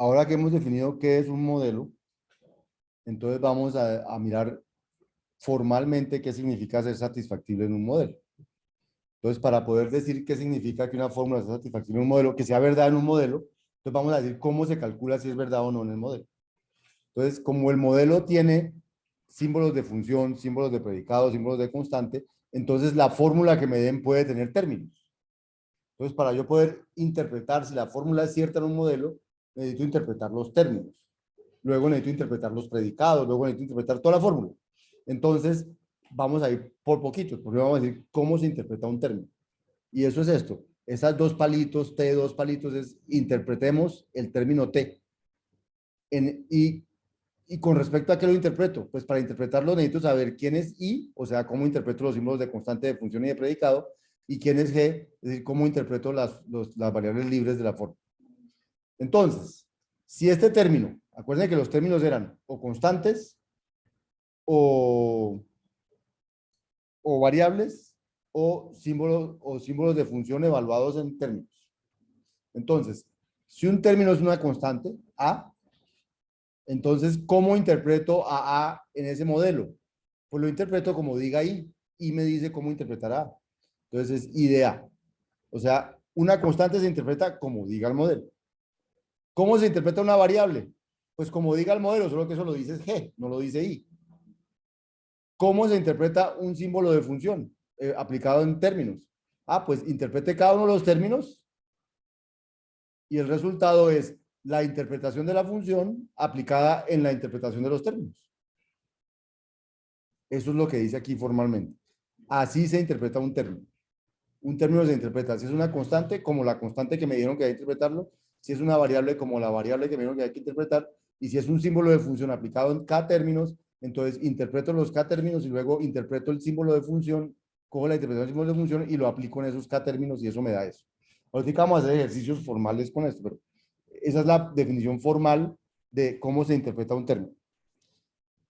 ahora que hemos definido qué es un modelo, entonces vamos a mirar formalmente qué significa ser satisfactible en un modelo. Entonces, para poder decir qué significa que una fórmula sea satisfactible en un modelo, que sea verdad en un modelo, entonces vamos a decir cómo se calcula si es verdad o no en el modelo. Entonces, como el modelo tiene símbolos de función, símbolos de predicado, símbolos de constante, entonces la fórmula que me den puede tener términos. Entonces, para yo poder interpretar si la fórmula es cierta en un modelo, necesito interpretar los términos. Luego necesito interpretar los predicados, luego necesito interpretar toda la fórmula. Entonces, vamos a ir por poquitos, porque vamos a decir cómo se interpreta un término. Y eso es esto. Esas dos palitos, T, dos palitos, es interpretemos el término T. Y con respecto a qué lo interpreto, pues para interpretarlo necesito saber quién es I, o sea, cómo interpreto los símbolos de constante, de función y de predicado, y quién es G, es decir, cómo interpreto las variables libres de la forma. Entonces, si este término, acuérdense que los términos eran o constantes o, o variables o símbolos de función evaluados en términos. Entonces, si un término es una constante, A, entonces, ¿cómo interpreto a en ese modelo? Pues lo interpreto como diga y me dice cómo interpretar A. Entonces, es I de A. O sea, una constante se interpreta como diga el modelo. ¿Cómo se interpreta una variable? Pues como diga el modelo, solo que eso lo dice G, no lo dice I. ¿Cómo se interpreta un símbolo de función aplicado en términos? Ah, pues interprete cada uno de los términos y el resultado es la interpretación de la función aplicada en la interpretación de los términos. Eso es lo que dice aquí formalmente. Así se interpreta un término. Un término se interpreta si es una constante, como la constante que me dijeron que hay que interpretarlo, si es una variable, como la variable que me dijeron que hay que interpretar, y si es un símbolo de función aplicado en K términos, entonces interpreto los K términos y luego interpreto el símbolo de función, cojo la interpretación del símbolo de función y lo aplico en esos K términos y eso me da eso. Ahorita vamos a hacer ejercicios formales con esto, pero esa es la definición formal de cómo se interpreta un término.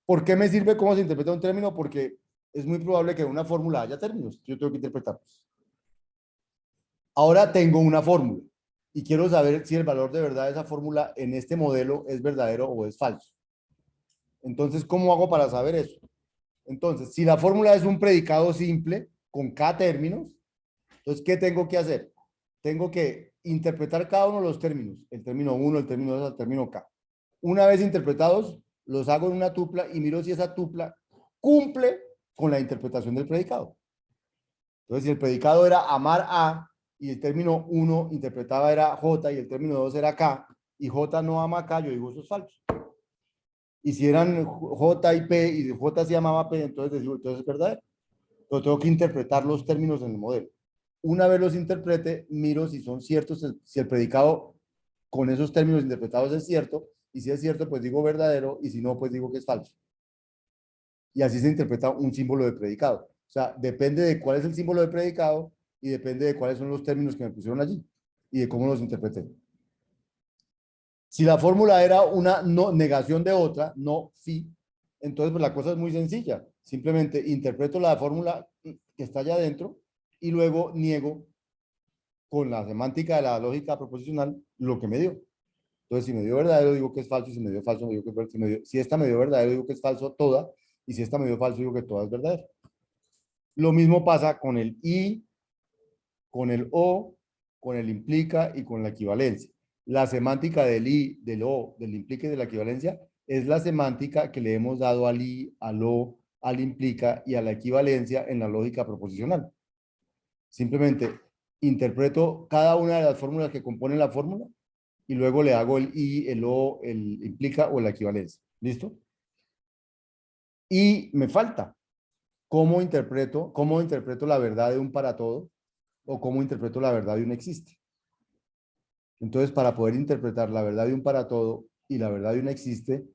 ¿Por qué me sirve cómo se interpreta un término? Porque es muy probable que en una fórmula haya términos. Yo tengo que interpretarlos. Ahora tengo una fórmula y quiero saber si el valor de verdad de esa fórmula en este modelo es verdadero o es falso. Entonces, ¿cómo hago para saber eso? Entonces, si la fórmula es un predicado simple con K términos, entonces, ¿qué tengo que hacer? Tengo que interpretar cada uno de los términos, el término 1, el término 2, el término K. Una vez interpretados, los hago en una tupla y miro si esa tupla cumple con la interpretación del predicado. Entonces, si el predicado era amar a y el término 1 interpretaba era J y el término 2 era K y J no ama a K, yo digo eso es falso. Y si eran J y P y J se llamaba P, entonces digo, entonces es verdadero. Pero tengo que interpretar los términos en el modelo. Una vez los interprete, miro si son ciertos, si el predicado con esos términos interpretados es cierto, y si es cierto, pues digo verdadero, y si no, pues digo que es falso. Y así se interpreta un símbolo de predicado. O sea, depende de cuál es el símbolo de predicado y depende de cuáles son los términos que me pusieron allí y de cómo los interpreté. Si la fórmula era una no, negación de otra, no fi, entonces pues la cosa es muy sencilla. Simplemente interpreto la fórmula que está allá adentro y luego niego con la semántica de la lógica proposicional lo que me dio. Entonces, si me dio verdadero, digo que es falso, y si me dio falso, digo que si esta me dio verdadero, digo que es falso toda, y si esta me dio falso, digo que toda es verdadera. Lo mismo pasa con el y, con el o, con el implica y con la equivalencia. La semántica del i, del o, del implica y de la equivalencia es la semántica que le hemos dado al i, al o, al implica y a la equivalencia en la lógica proposicional. Simplemente interpreto cada una de las fórmulas que componen la fórmula y luego le hago el i, el o, el implica o la equivalencia. ¿Listo? Y me falta cómo interpreto la verdad de un para todo o cómo interpreto la verdad de un existe. Entonces, para poder interpretar la verdad de un para todo y la verdad de un existe,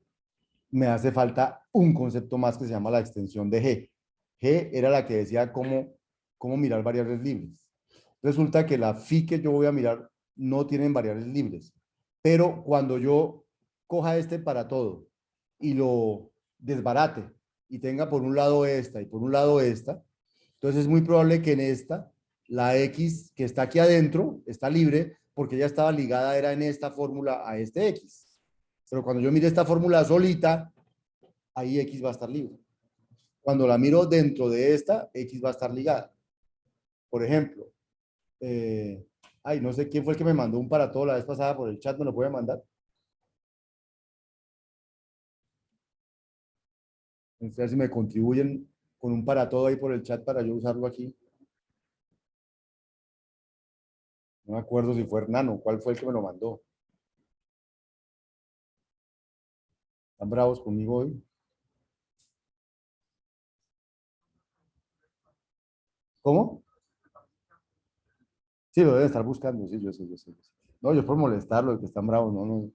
me hace falta un concepto más que se llama la extensión de G. G era la que decía cómo mirar variables libres. Resulta que la phi que yo voy a mirar no tienen variables libres, pero cuando yo coja este para todo y lo desbarate y tenga por un lado esta y por un lado esta, entonces es muy probable que en esta la X que está aquí adentro está libre porque ya estaba ligada, era en esta fórmula a este X. Pero cuando yo mire esta fórmula solita, ahí X va a estar libre. Cuando la miro dentro de esta, X va a estar ligada. Por ejemplo, no sé quién fue el que me mandó un para todo la vez pasada por el chat, ¿me lo puede mandar? A ver si me contribuyen con un para todo ahí por el chat para yo usarlo aquí. No me acuerdo si fue Hernán, ¿cuál fue el que me lo mandó? ¿Están bravos conmigo hoy? ¿Cómo? Sí, lo deben estar buscando, sí, yo sé, yo sé. No, yo por molestarlo, que están bravos, no, no.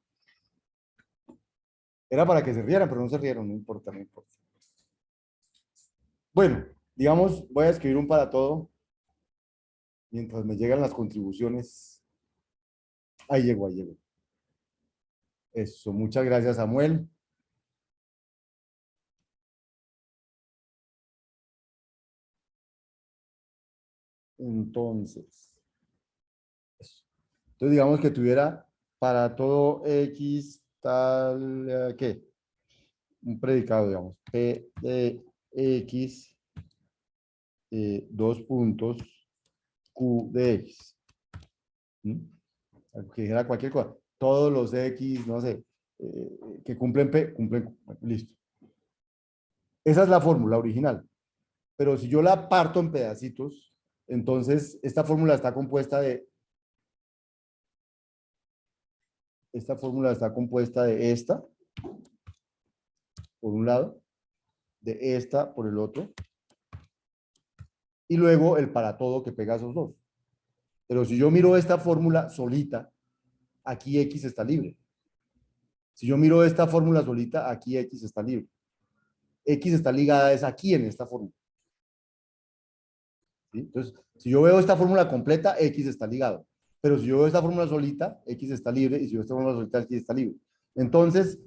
Era para que se rieran, pero no se rieron, no importa, no importa. Bueno, digamos, voy a escribir un para todo mientras me llegan las contribuciones. Ahí llegó, ahí llegó. Eso, muchas gracias, Samuel. Entonces, eso. Entonces, digamos que tuviera para todo X tal, ¿qué? Un predicado, digamos, P de X, dos puntos, Q de X. ¿Mm? Que dijera cualquier cosa. Todos los X, no sé, que cumplen P, cumplen Q. Bueno, listo. Esa es la fórmula original. Pero si yo la parto en pedacitos, entonces esta fórmula está compuesta de esta, por un lado, de esta por el otro, y luego el para todo que pega esos dos. Pero si yo miro esta fórmula solita, aquí X está libre. Si yo miro esta fórmula solita, aquí X está libre. X está ligada es aquí en esta fórmula. ¿Sí? Entonces, si yo veo esta fórmula completa, X está ligado. Pero si yo veo esta fórmula solita, X está libre, y si yo veo esta fórmula solita, X está libre. Entonces,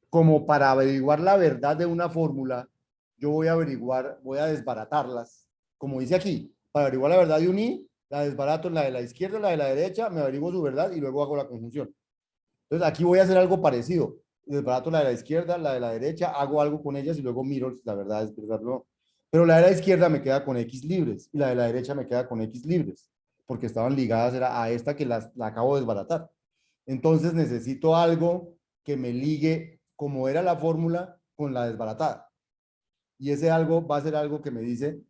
como para averiguar la verdad de una fórmula, yo voy a desbaratarlas, como dice aquí, para averiguar la verdad de un i, la desbarato en la de la izquierda, la de la derecha, me averiguo su verdad y luego hago la conjunción. Entonces aquí voy a hacer algo parecido, desbarato la de la izquierda, la de la derecha, hago algo con ellas y luego miro si la verdad es verdad o no. Pero la de la izquierda me queda con x libres y la de la derecha me queda con x libres, porque estaban ligadas era a esta que la acabo de desbaratar. Entonces necesito algo que me ligue como era la fórmula con la desbaratada. Y ese algo va a ser algo que me dice,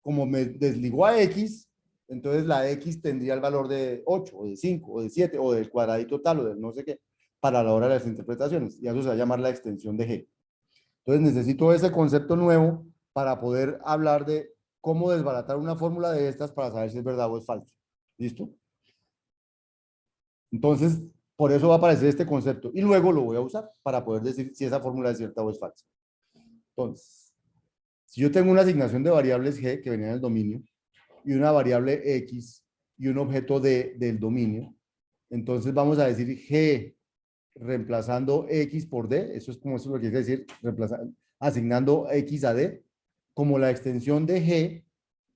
como me desligó a X, entonces la X tendría el valor de 8 o de 5 o de 7 o del cuadradito tal o del no sé qué para la hora de las interpretaciones. Y eso se va a llamar la extensión de G. Entonces necesito ese concepto nuevo para poder hablar de cómo desbaratar una fórmula de estas para saber si es verdad o es falso. ¿Listo? Entonces, por eso va a aparecer este concepto y luego lo voy a usar para poder decir si esa fórmula es cierta o es falsa. Entonces, si yo tengo una asignación de variables G que venía en el dominio y una variable X y un objeto D del dominio, entonces vamos a decir G reemplazando X por D, eso es como eso es lo que quiere decir, asignando X a D, como la extensión de G,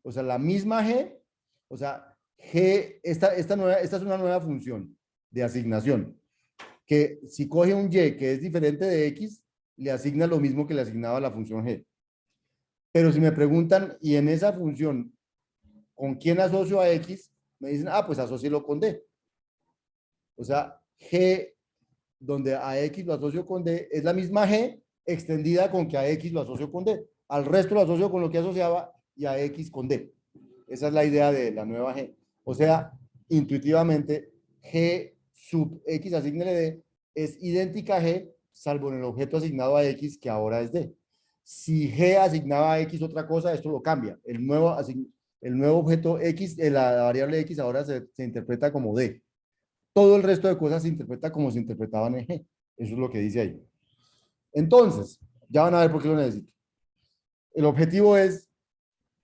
o sea, la misma G, o sea, G, esta es una nueva función de asignación, que si coge un Y que es diferente de X, le asigna lo mismo que le asignaba la función G. Pero si me preguntan, y en esa función, ¿con quién asocio a X? Me dicen, pues asócielo con D. O sea, G, donde a X lo asocio con D, es la misma G extendida con que a X lo asocio con D. Al resto lo asocio con lo que asociaba y a X con D. Esa es la idea de la nueva G. O sea, intuitivamente, G sub X asignele D es idéntica a G, salvo en el objeto asignado a X, que ahora es D. Si G asignaba a X otra cosa, esto lo cambia. El nuevo objeto X, la variable X ahora se interpreta como D. Todo el resto de cosas se interpreta como se interpretaban en G. Eso es lo que dice ahí. Entonces, ya van a ver por qué lo necesito. El objetivo es,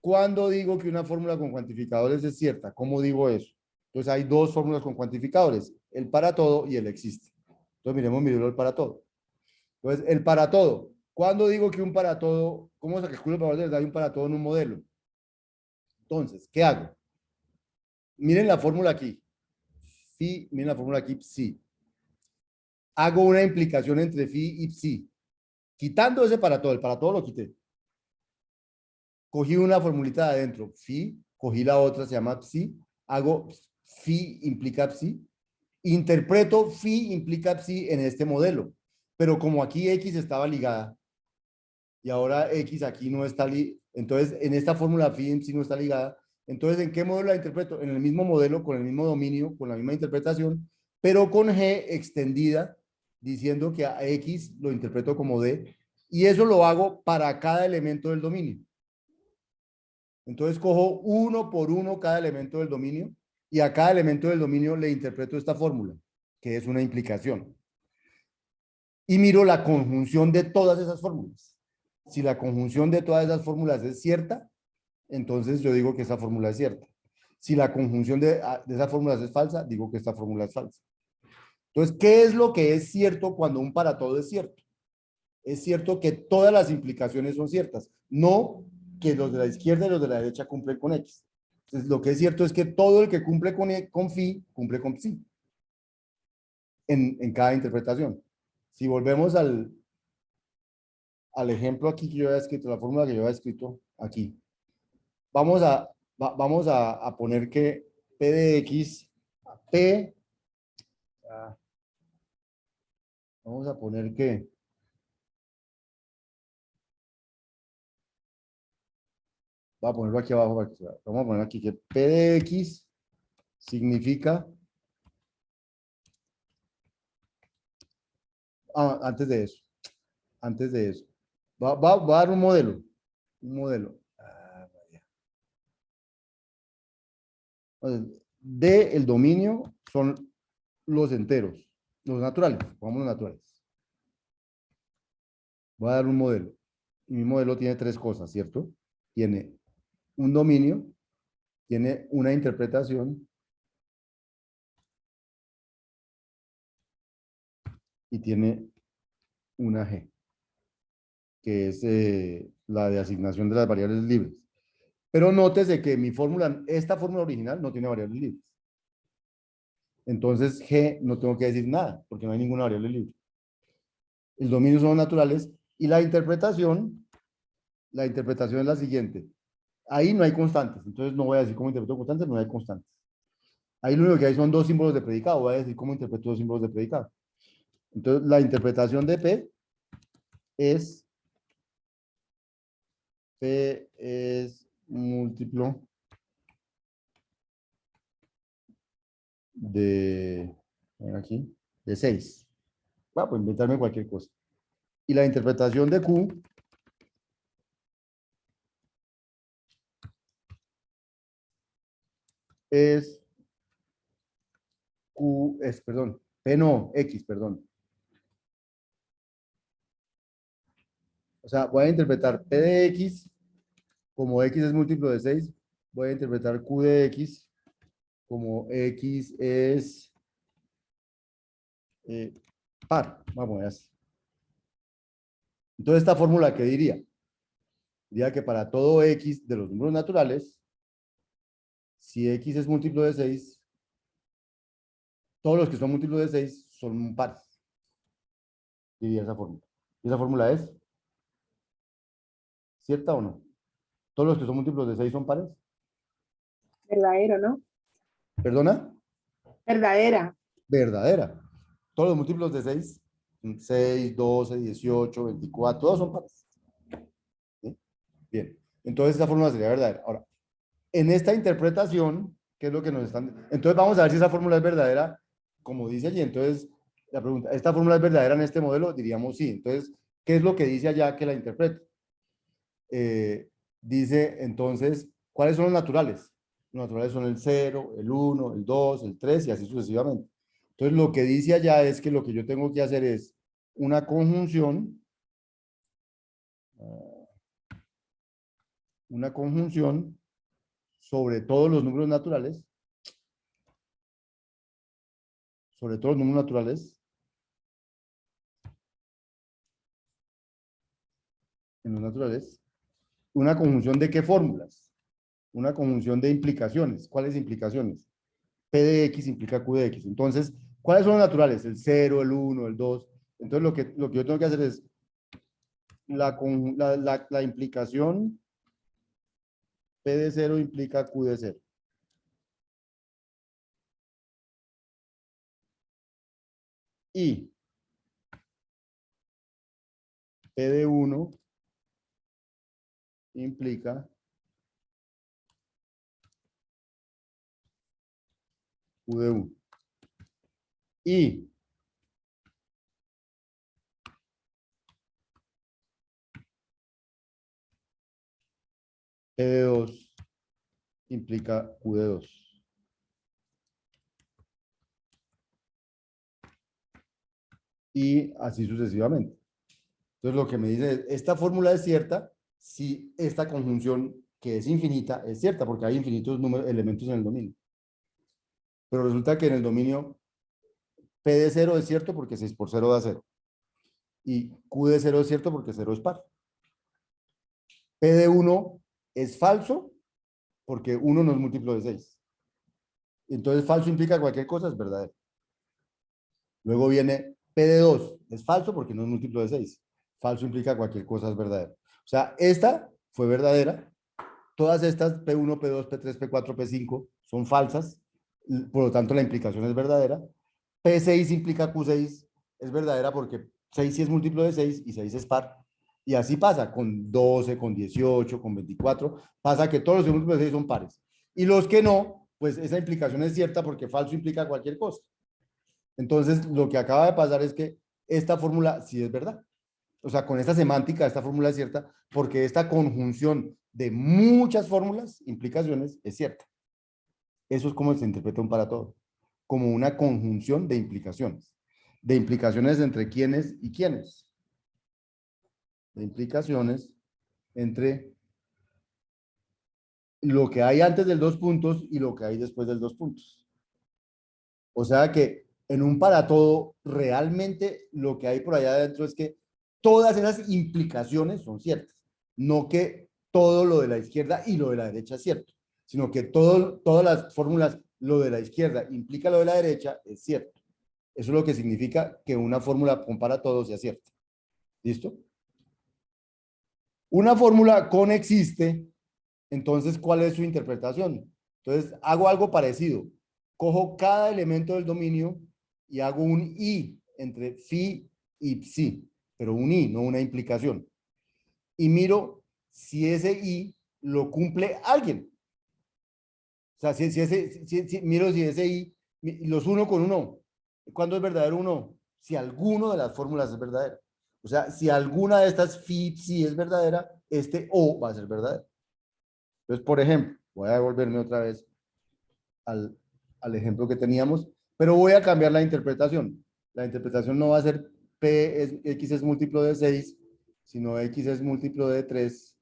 ¿cuándo digo que una fórmula con cuantificadores es cierta? ¿Cómo digo eso? Entonces hay dos fórmulas con cuantificadores, el para todo y el existe. Entonces miremos mi el para todo. Entonces, el para todo. ¿Cuándo digo que un para todo, cómo se calcula el valor de verdad de un para todo en un modelo? Entonces, ¿qué hago? Miren la fórmula aquí. Miren la fórmula aquí, sí. hago una implicación entre phi y psi, quitando ese para todo, el para todo lo quité. Cogí una formulita de adentro, phi, cogí la otra, se llama psi, hago phi implica psi, interpreto phi implica psi en este modelo, pero como aquí x estaba ligada y ahora x aquí no está ligada, entonces en esta fórmula phi en sí no está ligada, entonces ¿en qué modelo la interpreto? En el mismo modelo, con el mismo dominio, con la misma interpretación, pero con g extendida, diciendo que a x lo interpreto como d, y eso lo hago para cada elemento del dominio. Entonces cojo uno por uno cada elemento del dominio y a cada elemento del dominio le interpreto esta fórmula, que es una implicación. Y miro la conjunción de todas esas fórmulas. Si la conjunción de todas esas fórmulas es cierta, entonces yo digo que esa fórmula es cierta. Si la conjunción de esas fórmulas es falsa, digo que esta fórmula es falsa. Entonces, ¿qué es lo que es cierto cuando un para todo es cierto? Es cierto que todas las implicaciones son ciertas, no que los de la izquierda y los de la derecha cumplen con X. Entonces, lo que es cierto es que todo el que cumple con phi, cumple con psi en cada interpretación. Si volvemos al ejemplo aquí que yo había escrito, la fórmula que yo había escrito aquí, vamos a poner que P de X, P, vamos a poner que voy a ponerlo aquí abajo para que se vea. Vamos a poner aquí que P de X significa, antes de eso, va a dar un modelo, un modelo. Entonces, D, el dominio, son los enteros, los naturales, vamos los naturales. Voy a dar un modelo. Y mi modelo tiene tres cosas, ¿cierto? Tiene un dominio, tiene una interpretación y tiene una G, que es la de asignación de las variables libres. Pero nótese que mi fórmula, esta fórmula original no tiene variables libres. Entonces G no tengo que decir nada, porque no hay ninguna variable libre. El dominio son naturales y la interpretación es la siguiente. Ahí no hay constantes, entonces no voy a decir cómo interpreto constantes, no hay constantes. Ahí lo único que hay son dos símbolos de predicado, voy a decir cómo interpreto dos símbolos de predicado. Entonces la interpretación de P es múltiplo de, aquí, de 6. Voy a inventarme cualquier cosa. Y la interpretación de Q es perdón, P no, X, perdón. O sea, voy a interpretar P de X, como X es múltiplo de 6, voy a interpretar Q de X como X es par. Vamos a poner así. Entonces, esta fórmula, ¿qué diría? Diría que para todo X de los números naturales, si X es múltiplo de 6, todos los que son múltiplos de 6 son pares. Diría esa fórmula. ¿Y esa fórmula es cierta o no? ¿Todos los que son múltiplos de 6 son pares? Verdadero, ¿no? ¿Perdona? Verdadera. Verdadera. Todos los múltiplos de 6, 6, 12, 18, 24, todos son pares. ¿Sí? Bien. Entonces, esa fórmula sería verdadera. Ahora, en esta interpretación, ¿qué es lo que nos están? Entonces, vamos a ver si esa fórmula es verdadera, como dice allí. Entonces, la pregunta, ¿esta fórmula es verdadera en este modelo? Diríamos sí. Entonces, ¿qué es lo que dice allá que la interpreta? Dice, entonces, ¿cuáles son los naturales? Los naturales son el 0, el 1, el 2, el 3 y así sucesivamente. Entonces, lo que dice allá es que lo que yo tengo que hacer es una conjunción sobre todos los números naturales, sobre todos los números naturales, en los naturales, una conjunción de qué fórmulas, una conjunción de implicaciones. ¿Cuáles implicaciones? P de X implica Q de X. Entonces, ¿Cuáles son los naturales? El 0, el 1, el 2. Entonces lo que yo tengo que hacer es la implicación P de 0 implica Q de 0. Y P de 1 implica Q de 1. Y P de 2 implica Q de 2. Y así sucesivamente. Entonces lo que me dice es, esta fórmula es cierta si esta conjunción que es infinita es cierta, porque hay infinitos números, elementos en el dominio. Pero resulta que en el dominio P de 0 es cierto porque 6 por 0 da 0. Y Q de 0 es cierto porque 0 es par. P de 1 es falso porque 1 no es múltiplo de 6. Entonces falso implica cualquier cosa, es verdadero. Luego viene P de 2, es falso porque no es múltiplo de 6. Falso implica cualquier cosa, es verdadero. O sea, esta fue verdadera. Todas estas, P1, P2, P3, P4, P5, son falsas. Por lo tanto, la implicación es verdadera. P6 implica Q6, es verdadera porque 6 sí es múltiplo de 6 y 6 es par. Y así pasa con 12, con 18, con 24. Pasa que todos los múltiplos de 6 son pares. Y los que no, pues esa implicación es cierta porque falso implica cualquier cosa. Entonces, lo que acaba de pasar es que esta fórmula sí es verdad. O sea, con esta semántica, esta fórmula es cierta porque esta conjunción de muchas fórmulas, implicaciones, es cierta. Eso es como se interpreta un para todo, como una conjunción de implicaciones entre quiénes y quiénes, de implicaciones entre lo que hay antes del dos puntos y lo que hay después del dos puntos. O sea que en un para todo, realmente lo que hay por allá adentro es que todas esas implicaciones son ciertas. No que todo lo de la izquierda y lo de la derecha es cierto, sino que todas las fórmulas, lo de la izquierda implica lo de la derecha, es cierto. Eso es lo que significa que una fórmula con para todos sea cierta. ¿Listo? Una fórmula con existe, entonces, ¿cuál es su interpretación? Entonces, hago algo parecido. Cojo cada elemento del dominio y hago un i entre phi y psi, pero un i, no una implicación. Y miro si ese i lo cumple alguien. O sea, miro si ese i, los uno con uno. ¿Cuándo es verdadero uno? Si alguno de las fórmulas es verdadero. O sea, si alguna de estas phi, psi es verdadera, este o va a ser verdadero. Entonces, por ejemplo, voy a devolverme otra vez al, al ejemplo que teníamos, pero voy a cambiar la interpretación. La interpretación no va a ser X es múltiplo de 6, sino X es múltiplo de 3.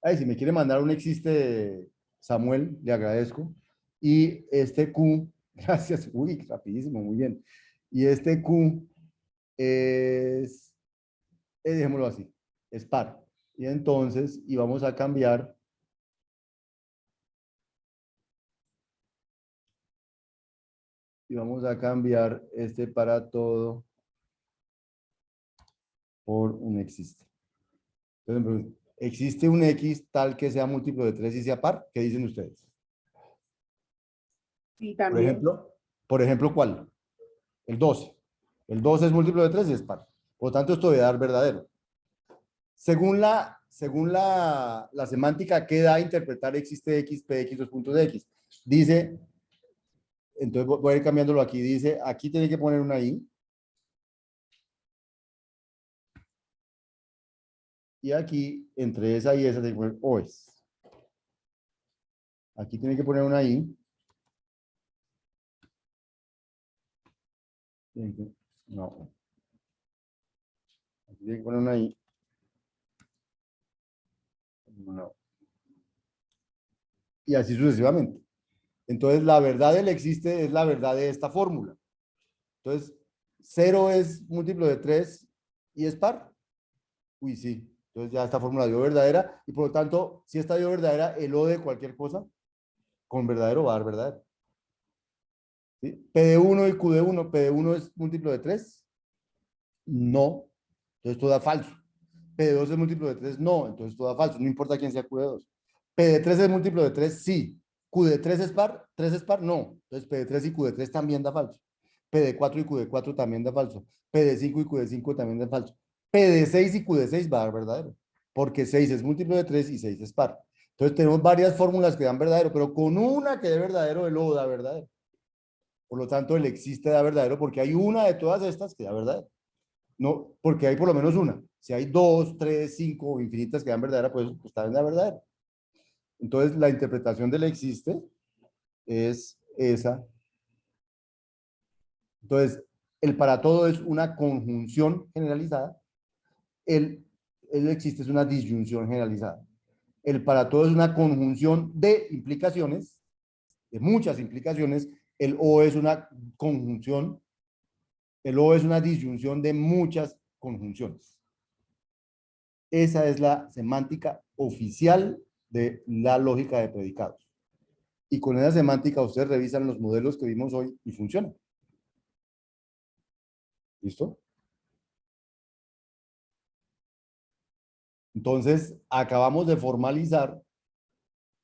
Ay, si me quiere mandar un existe, Samuel, le agradezco. Y este Q, gracias, uy, rapidísimo, muy bien. Y este Q es, dejémoslo así, es par. Y entonces, y vamos a cambiar este para todo por un existe. Entonces, ¿existe un X tal que sea múltiplo de 3 y sea par? ¿Qué dicen ustedes? Sí, Por también. ejemplo, ¿cuál? El 12. El 12 es múltiplo de 3 y es par. Por lo tanto, esto debe dar verdadero. Según la semántica que da a interpretar existe X, PX, dos puntos de X. Dice, entonces voy a ir cambiándolo aquí. Dice, aquí tiene que poner una I. Y aquí, entre esa y esa, tiene que poner OES. Aquí tiene que poner una I. No. Aquí tiene que poner una I. No. Y así sucesivamente. Entonces, la verdad del existe es la verdad de esta fórmula. Entonces, 0 es múltiplo de 3 y es par. Uy, sí. Entonces ya esta fórmula dio verdadera y por lo tanto, si esta dio verdadera, el O de cualquier cosa con verdadero va a dar verdadero. ¿Sí? P de 1 y Q de 1, P de 1 es múltiplo de 3, no, entonces esto da falso. P de 2 es múltiplo de 3, no, entonces esto da falso, no importa quién sea Q de 2. P de 3 es múltiplo de 3, sí. Q de 3 es par, 3 es par, no. Entonces P de 3 y Q de 3 también da falso. P de 4 y Q de 4 también da falso. P de 5 y Q de 5 también da falso. P de 6 y Q de 6 va a dar verdadero, porque 6 es múltiplo de 3 y 6 es par. Entonces tenemos varias fórmulas que dan verdadero, pero con una que dé verdadero, el O da verdadero. Por lo tanto, el existe da verdadero porque hay una de todas estas que da verdadero. No, porque hay por lo menos una. Si hay dos, tres, cinco o infinitas que dan verdadera, pues está en la verdadera. Entonces, la interpretación del existe es esa. Entonces, el para todo es una conjunción generalizada. El, el existe es una disyunción generalizada. El para todo es una conjunción de implicaciones, de muchas implicaciones. El o es una conjunción. El o es una disyunción de muchas conjunciones. Esa es la semántica oficial de la lógica de predicados. Y con esa semántica ustedes revisan los modelos que vimos hoy y funcionan. ¿Listo? Entonces, acabamos de formalizar